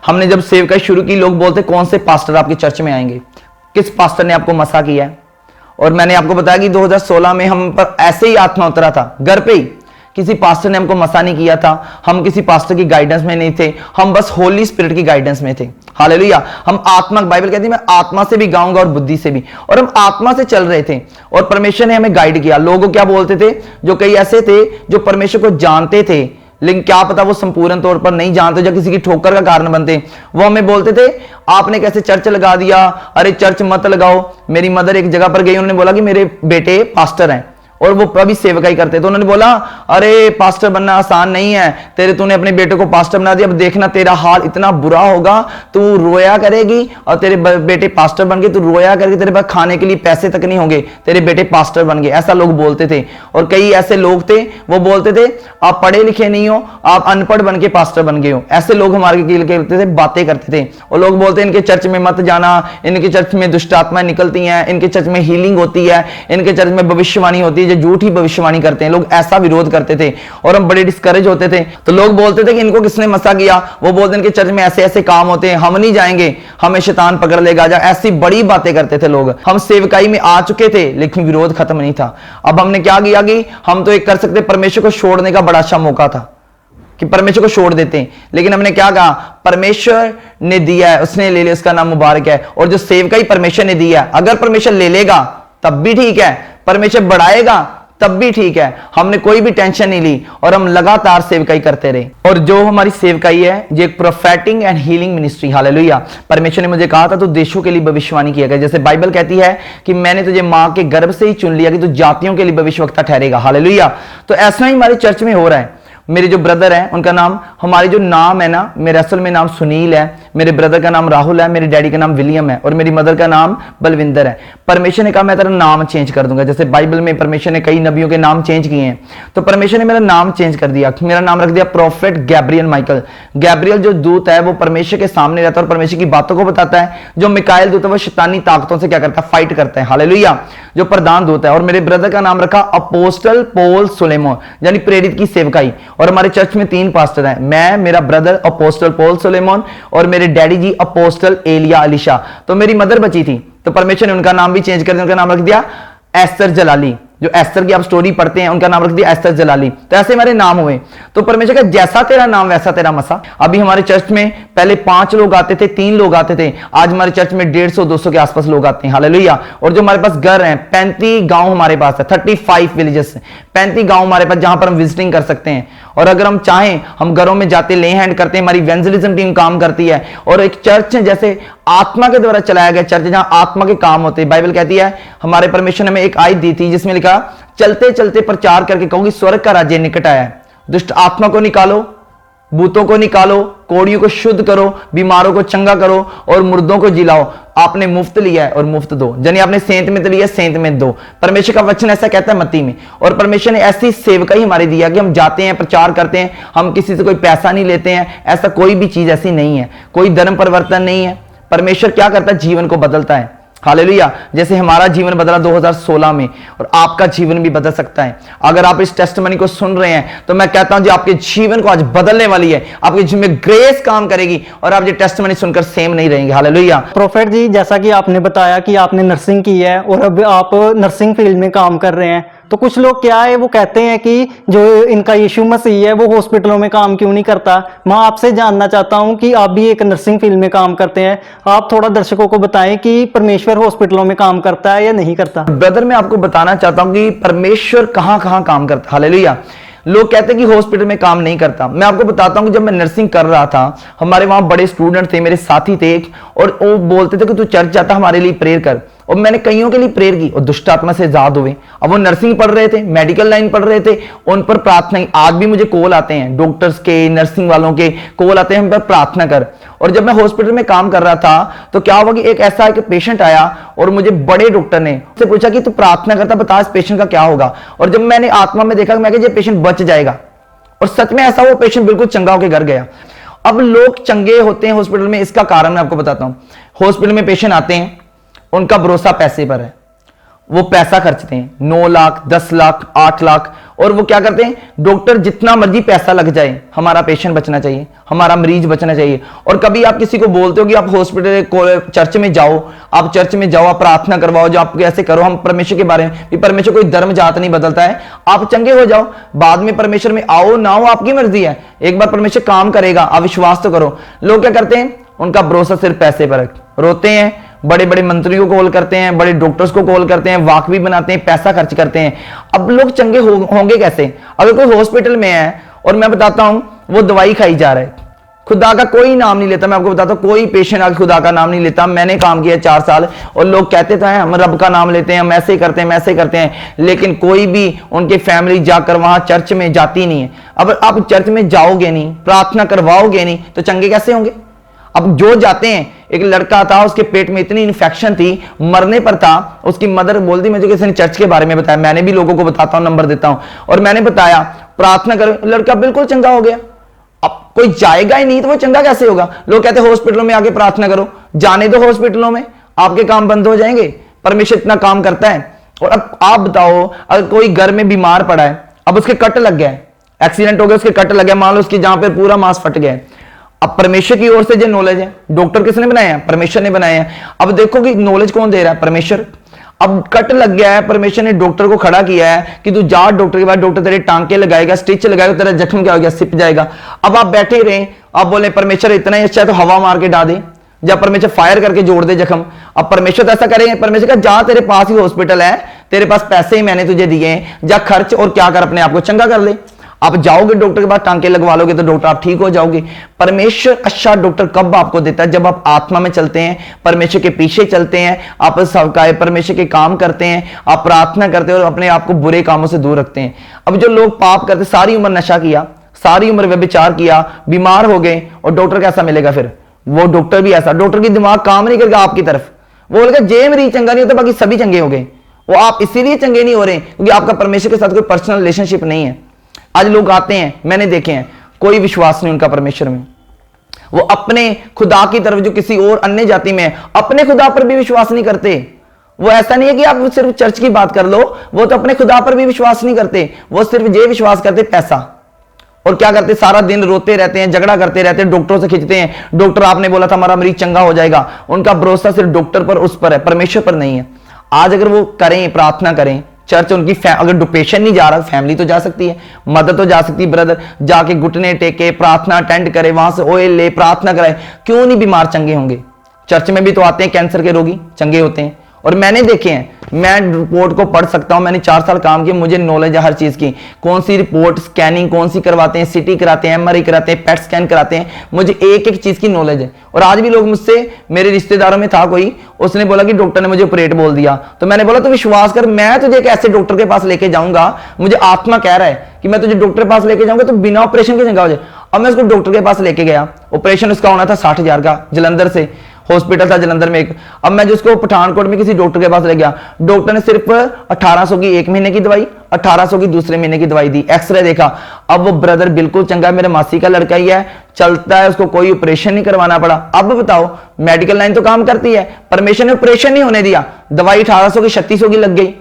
S3: हमने जब सेवकाई शुरू की, लोग बोलते कौन से पास्टर आपके चर्च में आएंगे, किस पास्टर ने आपको मसा किया है। और मैंने आपको बताया कि 2016 में हम पर ऐसे ही आत्मा उतरा था, घर पे ही। किसी पास्टर ने हमको मसा नहीं किया था, हम किसी पास्टर की गाइडेंस में नहीं थे, हम बस होली स्पिरिट की गाइडेंस में थे। हालेलुया। हम आत्मा, बाइबल कहती है मैं आत्मा से भी गाऊंगा और बुद्धि से भी, और हम आत्मा से चल रहे थे और परमेश्वर ने हमें गाइड किया। लोग क्या बोलते थे, जो कई ऐसे थे जो परमेश्वर को जानते थे, लेकिन क्या पता वो संपूर्ण तौर पर नहीं जानते, जो किसी की ठोकर का कारण बनते, वो हमें बोलते थे आपने कैसे चर्च लगा दिया, अरे चर्च मत लगाओ। मेरी मदर एक जगह पर गई, उन्होंने बोला कि मेरे बेटे पास्टर हैं और वो अभी सेवकाई करते, तो उन्होंने बोला अरे पास्टर बनना आसान नहीं है, तूने अपने बेटे को पास्टर बना दिया, अब देखना तेरा हाल इतना बुरा होगा, तू रोया करेगी और तेरे बेटे पास्टर बन गए, तू रोया करेगी, तेरे पास खाने के लिए पैसे तक नहीं होंगे, तेरे बेटे पास्टर बन गए। ऐसा लोग बोलते थे। और कई ऐसे लोग थे, वो बोलते थे आप पढ़े लिखे नहीं हो, आप अनपढ़ बन के पास्टर बन गए हो। ऐसे लोग हमारे कहते थे, बातें करते थे। और लोग बोलते इनके चर्च में मत जाना, इनके चर्च में दुष्ट आत्माएं निकलती हैं, इनके चर्च में हीलिंग होती है, इनके चर्च में भविष्यवाणी होती है, जो झूठी भविष्यवाणी करते हैं। लोग ऐसा विरोध करते थे और हम बड़े डिस्करेज होते थे। तो लोग बोलते थे कि इनको किसने मसा किया, वो बोलते इनके चर्च में ऐसे ऐसे काम होते हैं, हम नहीं जाएंगे, हमें शैतान पकड़ लेगा, जा ऐसी बड़ी बातें करते थे लोग। हम सेवकाई में आ चुके थे लेकिन विरोध खत्म नहीं था। अब हमने क्या किया कि हम तो एक कर सकते, परमेश्वर को छोड़ने का बड़ा अच्छा मौका था कि परमेश्वर को छोड़ देते हैं, लेकिन हमने क्या कहा, परमेश्वर ने दिया है, उसने ले लिया, उसका नाम मुबारक है। और जो सेवकाई परमेश्वर ने दिया है, अगर परमेश्वर ले लेगा तब भी ठीक है, परमेश्वर बढ़ाएगा तब भी ठीक है। हमने कोई भी टेंशन नहीं ली और हम लगातार सेवकाई करते रहे। और जो हमारी सेवकाई है, ये एक प्रोफेटिंग एंड हीलिंग मिनिस्ट्री, हालेलुया। परमेश्वर ने मुझे कहा था तो देशों के लिए भविष्यवाणी किया गया। जैसे बाइबल कहती है कि मैंने तुझे मां के गर्भ से ही चुन लिया कि तू जातियों के लिए भविष्यवक्ता ठहरेगा, हालेलुया। तो ऐसा ही हमारे चर्च में हो रहा है। मेरे जो ब्रदर हैं उनका नाम, हमारे जो नाम है ना, मेरे असल में नाम सुनील है, मेरे ब्रदर का नाम राहुल है, मेरे डैडी का नाम विलियम है और मेरी मदर का नाम बलविंदर है। परमेश्वर ने कहा मैं तेरा नाम चेंज कर दूंगा। जैसे बाइबल में परमेश्वर ने कई नबियों के नाम चेंज किए हैं, तो परमेश्वर ने मेरा नाम चेंज कर दिया। मेरा नाम रख दिया प्रोफेट गैब्रियल माइकल। गैब्रियल जो दूत है वो परमेश्वर के सामने रहता है और परमेश्वर की बातों को बताता है। जो मिकाएल दूत है वो शैतानी ताकतों से क्या करता है, फाइट करता है, हालेलुया, जो प्रधान दूत है। और मेरे ब्रदर का नाम रखा अपोस्टल पॉल सुलेमोन, यानी प्रेरित की सेवकाई। और हमारे चर्च में 3 पास्टर हैं, मैं, मेरा ब्रदर अपोस्टल पॉल सुलेमोन और मेरे डैडी जी अपोस्टल एलिया अलीशा। तो मेरी मदर बची थी तो परमेश्वर ने उनका नाम भी चेंज कर दिया, उनका नाम रख दिया एस्तर जलाली। जो एस्तर की आप स्टोरी पढ़ते हैं उनका नाम रख दिया एस्तर जलाली। तो ऐसे हमारे नाम हुए। तो परमेश्वर का जैसा तेरा नाम वैसा तेरा मसा। अभी हमारे चर्च में पहले 5 लोग आते थे, 3 लोग आते थे, आज हमारे चर्च में 150-200 के आसपास लोग आते हैं, हालेलुया। और जो हमारे पास घर हैं, 35 गांव हमारे पास है, 35 विलेजेस, 35 गांव हमारे पास जहां पर हम विजिटिंग कर सकते हैं। और अगर हम चाहें हम घरों में जाते ले हैंड करते हैं, हमारी इवेंजलिज्म टीम काम करती है। और एक चर्च है जैसे आत्मा के द्वारा चलाया गया चर्च, जहां आत्मा के काम होते हैं। बाइबल कहती है, हमारे परमेश्वर ने हमें एक आयत दी थी जिसमें लिखा चलते चलते प्रचार करके कहोगे स्वर्ग का राज्य निकट आया है। दुष्ट आत्मा को निकालो, भूतों को निकालो, कोड़ियों को शुद्ध करो, बीमारों को चंगा करो और मुर्दों को जिलाओ। आपने मुफ्त लिया है और मुफ्त दो, यानी आपने सेंत में तो लिया, सेंत में दो। परमेश्वर का वचन ऐसा कहता है मत्ती में। और परमेश्वर ने ऐसी सेवका ही हमारे दिया कि हम जाते हैं, प्रचार करते हैं, हम किसी से कोई पैसा नहीं लेते हैं। ऐसा कोई भी चीज ऐसी नहीं है, कोई धर्म परिवर्तन नहीं है। परमेश्वर क्या करता है, जीवन को बदलता है, हालेलुया। जैसे हमारा जीवन बदला 2016 में, और आपका जीवन भी बदल सकता है। अगर आप इस टेस्टमनी को सुन रहे हैं तो मैं कहता हूं जो आपके जीवन को आज बदलने वाली है, आपके जीवन में ग्रेस काम करेगी और आप ये टेस्टमनी सुनकर सेम नहीं रहेंगे, हालेलुया।
S2: प्रोफेट जी, जैसा कि आपने बताया कि आपने नर्सिंग की है और अब आप नर्सिंग फील्ड में काम कर रहे हैं, तो कुछ लोग क्या है वो कहते हैं कि जो इनका यीशु मसीह है वो हॉस्पिटलों में काम क्यों नहीं करता। मैं आपसे जानना चाहता हूं कि आप भी एक नर्सिंग फील्ड में काम करते हैं, आप थोड़ा दर्शकों को बताएं कि परमेश्वर हॉस्पिटलों में काम करता है या नहीं करता।
S3: ब्रदर, मैं आपको बताना चाहता हूं कि परमेश्वर कहां कहां काम करता है, हालेलुया। लोग कहते हैं कि हॉस्पिटल में काम नहीं करता। मैं आपको बताता हूं कि जब मैं नर्सिंग कर रहा था, हमारे वहां बड़े स्टूडेंट थे, मेरे साथी थे, और वो बोलते थे कि तू चर्च जाता, हमारे लिए प्रेयर कर। और मैंने कईयों के लिए प्रेयर की और दुष्ट आत्मा से आजाद हुए। अब वो नर्सिंग पढ़ रहे थे, मेडिकल लाइन पढ़ रहे थे, उन पर प्रार्थना। आज भी मुझे कॉल आते हैं, डॉक्टर्स के, नर्सिंग वालों के कॉल आते हैं, हम पर प्रार्थना कर। और जब मैं हॉस्पिटल में काम कर रहा था तो क्या हुआ कि एक ऐसा एक पेशेंट आया और मुझे बड़े डॉक्टर ने उससे पूछा कि तू प्रार्थना करता, बता इस पेशेंट का क्या होगा। और जब मैंने आत्मा में देखा, मैं ये पेशेंट बच जाएगा, और सच में ऐसा, वो पेशेंट बिल्कुल चंगा होकर घर गया। अब लोग चंगे होते हैं हॉस्पिटल में, इसका कारण मैं आपको बताता हूं। हॉस्पिटल में पेशेंट आते हैं, उनका भरोसा पैसे पर है, वो पैसा खर्चते हैं, 9 लाख, 10 लाख, 8 लाख, और वो क्या करते हैं, डॉक्टर जितना मर्जी पैसा लग जाए, हमारा पेशेंट बचना चाहिए, हमारा मरीज बचना चाहिए। और कभी आप किसी को बोलते हो कि आप हॉस्पिटल, चर्च में जाओ, आप चर्च में जाओ, आप प्रार्थना करवाओ, जो आप ऐसे करो, हम परमेश्वर के बारे में, परमेश्वर कोई धर्म जात नहीं बदलता है, आप चंगे हो जाओ, बाद में परमेश्वर में आओ ना हो आपकी मर्जी है, एक बार परमेश्वर काम करेगा, आप विश्वास तो करो। लोग क्या करते हैं, उनका भरोसा सिर्फ पैसे पर है, रोते हैं, बड़े बड़े मंत्रियों को कॉल करते हैं, बड़े डॉक्टर्स को कॉल करते हैं, वाकवी बनाते हैं, पैसा खर्च करते हैं। अब लोग चंगे होंगे कैसे? अगर कोई हॉस्पिटल में है और मैं बताता हूं वो दवाई खाई जा रहा है, खुदा का कोई नाम नहीं लेता, मैं आपको बताता हूं, कोई पेशेंट आकर खुदा का नाम नहीं लेता। मैंने काम किया 4 साल और लोग कहते थे हम रब का नाम लेते हैं, हम ऐसे ही करते हैं, हम ऐसे ही करते हैं, लेकिन कोई भी उनके फैमिली जाकर वहां चर्च में जाती नहीं है। अब आप चर्च में जाओगे नहीं, प्रार्थना करवाओगे नहीं, तो चंगे कैसे होंगे? अब जो जाते हैं, एक लड़का था, उसके पेट में इतनी इन्फेक्शन थी, मरने पर था, उसकी मदर बोलती मुझे किसी ने चर्च के बारे में बताया, मैंने भी लोगों को बताता हूं, नंबर देता हूं, और मैंने बताया प्रार्थना करो, लड़का बिल्कुल चंगा हो गया। अब कोई जाएगा ही नहीं तो वो चंगा कैसे होगा? लोग कहते हैं हॉस्पिटलों में आके प्रार्थना करो, जाने दो हॉस्पिटलों में, आपके काम बंद हो जाएंगे, परमेश्वर इतना काम करता है। और अब आप बताओ, अगर कोई घर में बीमार पड़ा है, अब उसके कट लग गया, एक्सीडेंट हो गया, उसके कट लग गया, मान लो उसकी जहां पर पूरा मांस फट गया, अब परमेश्वर की ओर से जो नॉलेज है, डॉक्टर किसने बनाया है? परमेश्वर ने बनाया है। अब देखो कि नॉलेज कौन दे रहा है? परमेश्वर। अब कट लग गया है, परमेश्वर ने डॉक्टर को खड़ा किया है कि तू जा डॉक्टर के बाद, डॉक्टर तेरे टांके लगाएगा, स्टिच लगाएगा, तेरा जख्म क्या हो गया? सिप जाएगा। अब आप बैठे रहे, आप बोले परमेश्वर इतना ही अच्छा है तो हवा मार के डाल दे, या परमेश्वर फायर करके जोड़ दे जख्म। अब परमेश्वर तो ऐसा करेंगे, परमेश्वर का जा तेरे पास ही हॉस्पिटल है, तेरे पास पैसे ही मैंने तुझे दिए हैं, जा खर्च और क्या कर, अपने आप को चंगा कर ले। आप जाओगे डॉक्टर के पास, टांके लगवा लोगे तो डॉक्टर आप ठीक हो जाओगे। परमेश्वर अच्छा डॉक्टर कब आपको देता है? जब आप आत्मा में चलते हैं, परमेश्वर के पीछे चलते हैं, आप सबका परमेश्वर के काम करते हैं, आप प्रार्थना करते हैं और अपने आप को बुरे कामों से दूर रखते हैं। अब जो लोग पाप करते, सारी उम्र नशा किया, सारी उम्र व्यभिचार किया, बीमार हो गए, और डॉक्टर कैसा मिलेगा फिर? वो डॉक्टर भी ऐसा, डॉक्टर की दिमाग काम नहीं करेगा आपकी तरफ, वो बोलेगा जे मेरी चंगा नहीं होता, बाकी सभी चंगे हो गए। वो आप इसीलिए चंगे नहीं हो रहे क्योंकि आपका परमेश्वर के साथ कोई पर्सनल रिलेशनशिप नहीं है। आज लोग आते हैं, मैंने देखे हैं, कोई विश्वास नहीं उनका परमेश्वर में, वो अपने खुदा की तरफ जो किसी और अन्य जाति में है, अपने खुदा पर भी विश्वास नहीं करते। वो ऐसा नहीं है कि आप सिर्फ चर्च की बात कर लो, वो तो अपने खुदा पर भी विश्वास नहीं करते, वो सिर्फ ये विश्वास करते पैसा। और क्या करते? सारा दिन रोते रहते हैं, झगड़ा करते रहते हैं, डॉक्टरों से खींचते हैं, डॉक्टर आपने बोला था हमारा मरीज चंगा हो जाएगा। उनका भरोसा सिर्फ डॉक्टर पर, उस पर है, परमेश्वर पर नहीं है। आज अगर वो करें, प्रार्थना करें, चर्च, उनकी अगर पेशेंट नहीं जा रहा, फैमिली तो जा सकती है, मदद तो जा सकती है, ब्रदर जाके घुटने टेके प्रार्थना अटेंड करे, वहां से ऑयल ले, प्रार्थना कराए, क्यों नहीं बीमार चंगे होंगे? चर्च में भी तो आते हैं कैंसर के रोगी, चंगे होते हैं। और मैंने देखे हैं, मैं रिपोर्ट को पढ़ सकता हूं, मैंने 4 साल काम किया, मुझे नॉलेज है हर चीज की, कौन सी रिपोर्ट, स्कैनिंग कौन सी करवाते हैं, सीटी कराते हैं, एमआरआई कराते हैं, पेट स्कैन कराते हैं, मुझे एक एक चीज की नॉलेज है। और आज भी लोग मुझसे, मेरे रिश्तेदारों में था कोई, उसने बोला कि डॉक्टर ने मुझे ऑपरेट बोल दिया, तो मैंने बोला तो विश्वास कर, मैं तुझे एक ऐसे डॉक्टर के पास लेके जाऊंगा, मुझे आत्मा कह रहा है कि मैं तुझे डॉक्टर के पास लेके जाऊंगा तो बिना ऑपरेशन के चंगा हो जाए। अब मैं उसको डॉक्टर के पास लेके गया, ऑपरेशन उसका होना था 60,000 का, जलंधर से हॉस्पिटल था जलंधर में एक। अब मैं जिसको पठानकोट में किसी डॉक्टर के पास ले गया, डॉक्टर ने सिर्फ 1800 की 1 महीने की दवाई, 1800 की दूसरे महीने की दवाई दी, एक्सरे देखा। अब वो ब्रदर बिल्कुल चंगा, मेरे मासी का लड़का ही है, चलता है, उसको कोई ऑपरेशन नहीं करवाना पड़ा। अब बताओ, मेडिकल लाइन तो काम करती है, परमेश्वर ने ऑपरेशन नहीं होने दिया, दवाई 1800 की 3600 की लग गई,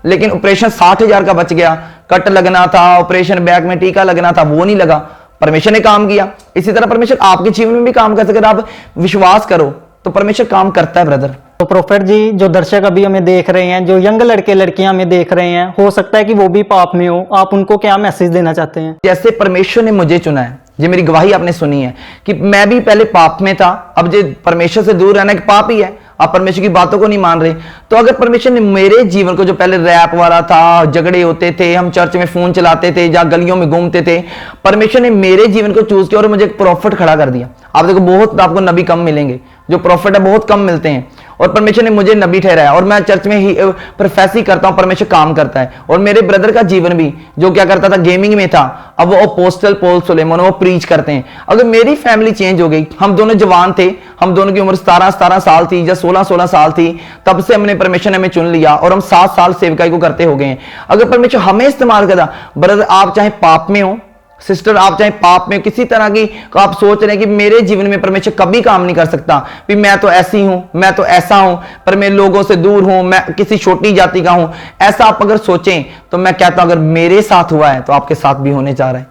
S3: लेकिन ऑपरेशन 60,000 का बच गया। कट लगना था, ऑपरेशन बैक में टीका लगना था, वो नहीं लगा, परमेश्वर ने काम किया। इसी तरह परमेश्वर आपके जीवन में भी काम कर सके, आप विश्वास करो तो परमेश्वर काम करता है ब्रदर।
S2: तो प्रोफेट जी, जो दर्शक अभी हमें देख रहे हैं, जो यंग लड़के लड़कियां हमें देख रहे हैं, हो सकता है कि वो भी पाप में हो, आप उनको क्या मैसेज देना चाहते हैं?
S3: जैसे परमेश्वर ने मुझे चुना है, ये मेरी गवाही आपने सुनी है कि मैं भी पहले पाप में था, अब जो परमेश्वर से दूर रहना एक पाप ही है, आप परमेश्वर की बातों को नहीं मान रहे। तो अगर परमेश्वर ने मेरे जीवन को, जो पहले रैप वाला था, झगड़े होते थे, हम चर्च में फोन चलाते थे, जहां गलियों में घूमते थे, परमेश्वर ने मेरे जीवन को चूज किया और मुझे एक प्रॉफिट खड़ा कर दिया। आप देखो, बहुत आपको नबी कम मिलेंगे, जो प्रॉफिट है बहुत कम मिलते हैं। और परमेश्वर ने मुझे नबी ठहराया और मैं चर्च में ही प्रोफेसी करता हूं, परमेश्वर काम करता है। और मेरे ब्रदर का जीवन भी, जो क्या करता था, गेमिंग में था, अब वो अपोस्टल पॉल सुलेमान वो प्रीच करते हैं। अगर मेरी फैमिली चेंज हो गई, हम दोनों जवान थे, हम दोनों की उम्र 17 साल थी या 16 साल थी, तब से हमने परमेश्वर ने हमें चुन लिया और हम 7 साल सेवकाई को करते हो गए हैं। अगर परमेश्वर हमें इस्तेमाल करता, ब्रदर आप चाहे पाप में हो, सिस्टर आप चाहे पाप में किसी तरह की आप सोच रहे हैं कि मेरे जीवन में परमेश्वर कभी काम नहीं कर सकता, भी मैं तो ऐसी हूं, मैं तो ऐसा हूं, पर मैं लोगों से दूर हूं, मैं किसी छोटी जाति का हूं, ऐसा आप अगर सोचें तो मैं कहता हूं अगर मेरे साथ हुआ है तो आपके साथ भी होने जा रहा है।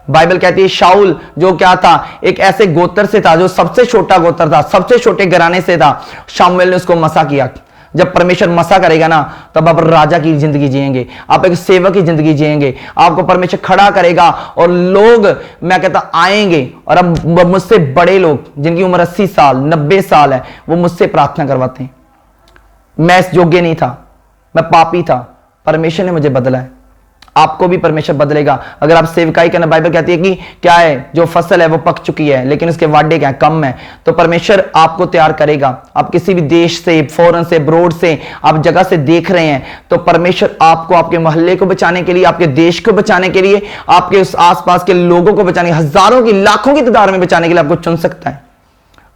S3: बाइबल कहती है शाऊल जो क्या था, एक ऐसे गोत्र से था, जो सबसे छोटा गोत्र था, सबसे छोटे घराने से था। शमूएल ने उसको मसा किया। जब परमेश्वर मसा करेगा ना, तब आप राजा की जिंदगी जिएंगे, आप एक सेवक की जिंदगी जिएंगे, आपको परमेश्वर खड़ा करेगा और लोग, मैं कहता आएंगे, और अब मुझसे बड़े लोग जिनकी उम्र 80 साल 90 साल है, वो मुझसे प्रार्थना करवाते हैं। मैं इस योग्य नहीं था, मैं पापी था, परमेश्वर ने मुझे बदला है। आपको भी परमेश्वर बदलेगा अगर आप सेवकाई करना। बाइबल कहती है कि क्या है, जो फसल है वो पक चुकी है, लेकिन उसके वाडे क्या है, कम है। तो परमेश्वर आपको तैयार करेगा। आप किसी भी देश से, फॉरेन से, ब्रॉड से, आप जगह से देख रहे हैं, तो परमेश्वर आपको आपके मोहल्ले को बचाने के लिए, आपके देश को बचाने के लिए, आपके उस आसपास के लोगों को बचाने, हजारों की लाखों की तादाद में बचाने के लिए आपको चुन सकता है।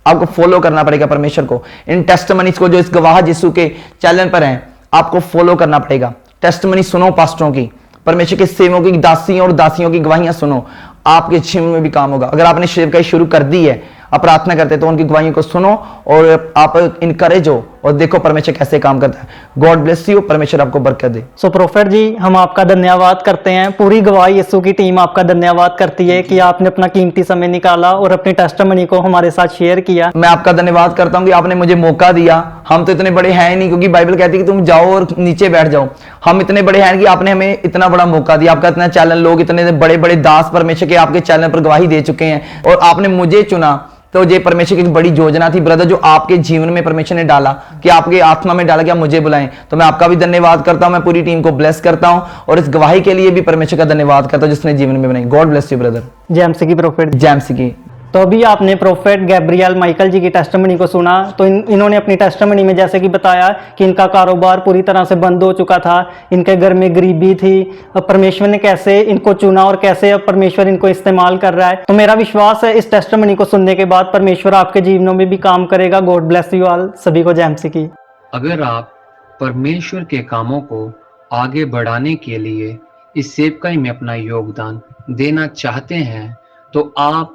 S3: आपको फॉलो करना पड़ेगा परमेश्वर को। इन टेस्टमनीज को जो इस गवाह यीशु के चैनल पर हैं, आपको फॉलो करना पड़ेगा। टेस्टमनी सुनो पास्टरों की, परमेश्वर के सेवकों की, दासियों और दासियों की गवाहियां सुनो, आपके जीवन में भी काम होगा। अगर आपने सेवकाई शुरू कर दी है, आप प्रार्थना करते हैं, तो उनकी गवाहियों को सुनो और आप इनकरेज हो और देखो परमेश्वर कैसे काम करता है। गॉड ब्लेस यू, परमेश्वर आपको बरकत दे।
S2: सो प्रोफेट जी, हम आपका धन्यवाद करते हैं, पूरी गवाह यीशु की टीम आपका धन्यवाद करती है कि आपने अपना कीमती समय निकाला और अपनी टेस्टिमनी को हमारे साथ शेयर किया।
S3: मैं आपका धन्यवाद करता हूं कि आपने मुझे मौका दिया। हम तो इतने बड़े हैं नहीं, क्योंकि बाइबल कहती है कि तुम जाओ और नीचे बैठ जाओ। हम इतने बड़े हैं कि आपने हमें इतना बड़ा मौका दिया। आपका इतना चैनल, लोग इतने बड़े बड़े दास परमेश्वर के आपके चैनल पर गवाही दे चुके हैं और आपने मुझे चुना। तो ये परमेश्वर की एक बड़ी योजना थी ब्रदर, जो आपके जीवन में परमेश्वर ने डाला, कि आपके आत्मा में डाला कि आप मुझे बुलाएं। तो मैं आपका भी धन्यवाद करता हूं, मैं पूरी टीम को ब्लेस करता हूं और इस गवाही के लिए भी परमेश्वर का धन्यवाद करता हूं जिसने जीवन में बनाई। God bless you brother.
S2: James की प्रोफेट।
S3: जेम्स की।
S2: तो अभी आपने प्रोफेट गैब्रियल माइकल जी की टेस्टिमनी को सुना। तो इन्होंने अपनी टेस्टिमनी में जैसे कि बताया कि इनका कारोबार पूरी तरह से बंद हो चुका था, इनके घर में गरीबी थी, अब परमेश्वर ने कैसे इनको चुना और कैसे अब परमेश्वर इनको इस्तेमाल कर रहा है। तो मेरा विश्वास है इस टेस्टिमनी को सुनने के बाद परमेश्वर आपके जीवनों में भी काम करेगा। God bless you all. सभी को जय मसीह की।
S1: अगर आप परमेश्वर के कामों को आगे बढ़ाने के लिए इस सेवकाई में अपना योगदान देना चाहते हैं, तो आप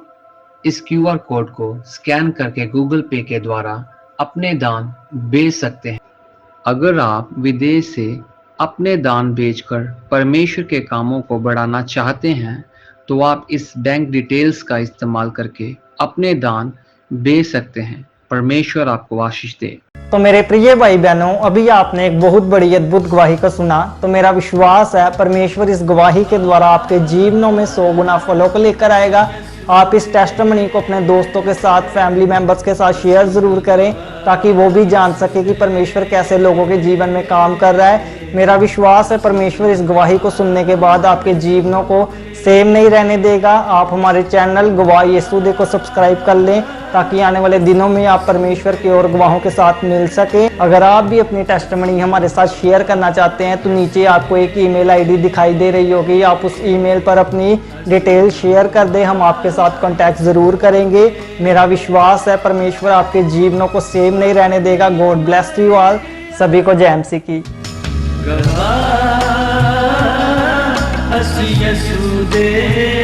S1: इस क्यूआर कोड को स्कैन करके गूगल पे के द्वारा अपने दान भेज सकते हैं। अगर आप विदेश से अपने दान भेजकर परमेश्वर के कामों को बढ़ाना चाहते हैं, तो आप इस बैंक डिटेल्स का इस्तेमाल करके अपने दान भेज सकते हैं। परमेश्वर आपको आशीष दे।
S2: तो मेरे प्रिय भाई बहनों, अभी आपने एक बहुत बड़ी अद्भुत गवाही को सुना। तो मेरा विश्वास है परमेश्वर इस गवाही के द्वारा आपके जीवनों में 100 गुना फलों को लेकर आएगा। आप इस टेस्टिमनी को अपने दोस्तों के साथ, फैमिली मेंबर्स के साथ शेयर ज़रूर करें, ताकि वो भी जान सके कि परमेश्वर कैसे लोगों के जीवन में काम कर रहा है। मेरा विश्वास है परमेश्वर इस गवाही को सुनने के बाद आपके जीवनों को सेम नहीं रहने देगा। आप हमारे चैनल गवाह यीशु दे को सब्सक्राइब कर लें, ताकि आने वाले दिनों में आप परमेश्वर के और गवाहों के साथ मिल सके। अगर आप भी अपनी टेस्टिमनी हमारे साथ शेयर करना चाहते हैं, तो नीचे आपको एक ईमेल आईडी दिखाई दे रही होगी, आप उस ईमेल पर अपनी डिटेल शेयर कर दें, हम आपके साथ कांटेक्ट ज़रूर करेंगे। मेरा विश्वास है परमेश्वर आपके जीवनों को सेम नहीं रहने देगा। God bless you all. सभी को जय मसीह की।
S1: गवाह यीशु दे।